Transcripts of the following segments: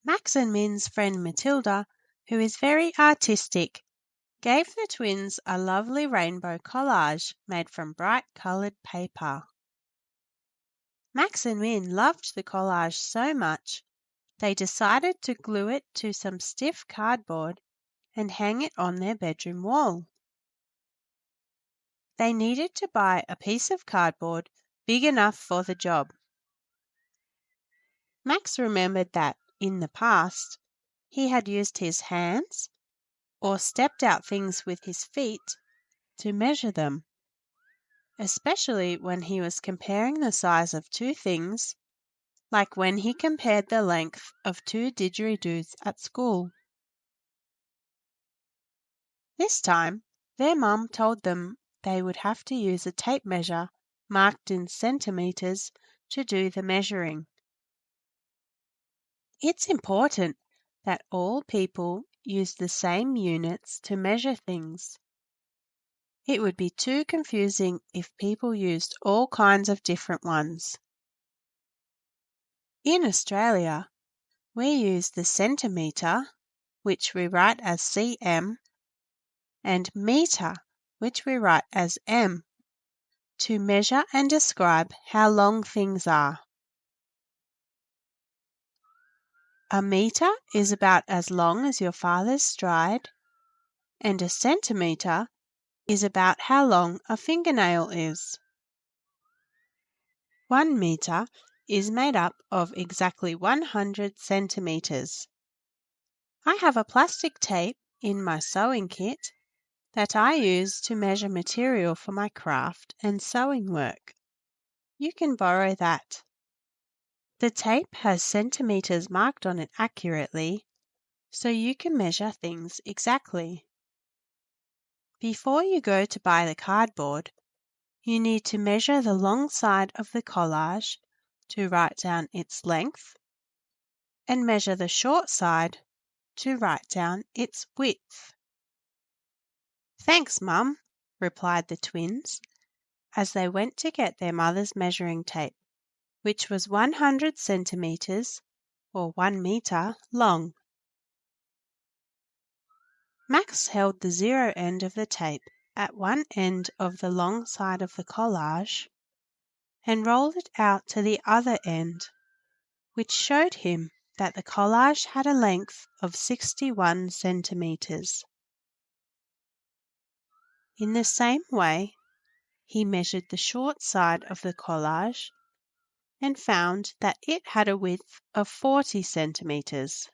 Max and Min's friend Matilda, who is very artistic, gave the twins a lovely rainbow collage made from bright coloured paper. Max and Min loved the collage so much, they decided to glue it to some stiff cardboard and hang it on their bedroom wall. They needed to buy a piece of cardboard big enough for the job. Max remembered that, in the past, he had used his hands or stepped out things with his feet to measure them, especially when he was comparing the size of two things, like when he compared the length of two didgeridoos at school. This time, their mum told them they would have to use a tape measure marked in centimetres to do the measuring. It's important that all people use the same units to measure things. It would be too confusing if people used all kinds of different ones. In Australia, we use the centimetre, which we write as cm, and metre, which we write as m, to measure and describe how long things are. A metre is about as long as your father's stride, and a centimetre is about how long a fingernail is. 1 metre is made up of exactly 100 centimetres. I have a plastic tape in my sewing kit that I use to measure material for my craft and sewing work. You can borrow that. The tape has centimetres marked on it accurately, so you can measure things exactly. Before you go to buy the cardboard, you need to measure the long side of the collage to write down its length, and measure the short side to write down its width. "Thanks, Mum," replied the twins, as they went to get their mother's measuring tape, which was 100 centimetres, or 1 metre, long. Max held the zero end of the tape at one end of the long side of the collage and rolled it out to the other end, which showed him that the collage had a length of 61 centimetres. In the same way, he measured the short side of the collage and found that it had a width of 40 centimetres.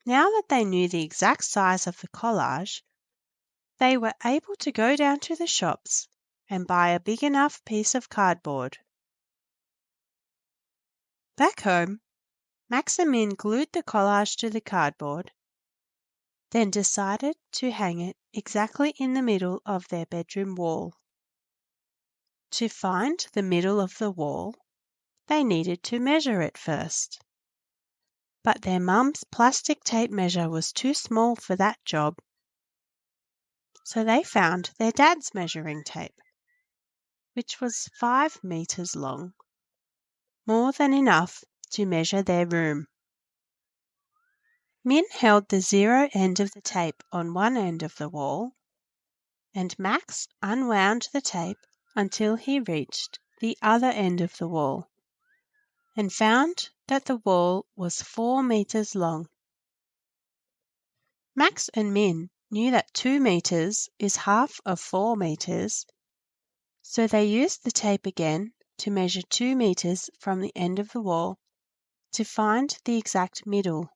Now that they knew the exact size of the collage, they were able to go down to the shops and buy a big enough piece of cardboard. Back home, Max and Min glued the collage to the cardboard, then decided to hang it exactly in the middle of their bedroom wall. To find the middle of the wall, they needed to measure it first. But their mum's plastic tape measure was too small for that job, so they found their dad's measuring tape, which was 5 metres long, more than enough to measure their room. Min held the zero end of the tape on one end of the wall, and Max unwound the tape until he reached the other end of the wall, and found that the wall was 4 metres long. Max and Min knew that 2 metres is half of 4 metres, so they used the tape again to measure 2 metres from the end of the wall to find the exact middle.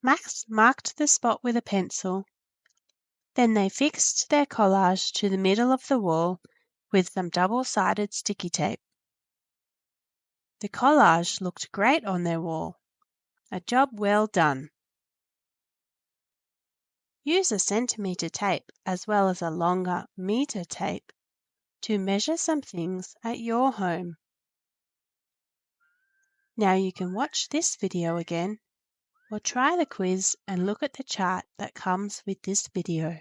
Max marked the spot with a pencil. Then they fixed their collage to the middle of the wall with some double-sided sticky tape. The collage looked great on their wall. A job well done. Use a centimetre tape as well as a longer metre tape to measure some things at your home. Now you can watch this video again or try the quiz and look at the chart that comes with this video.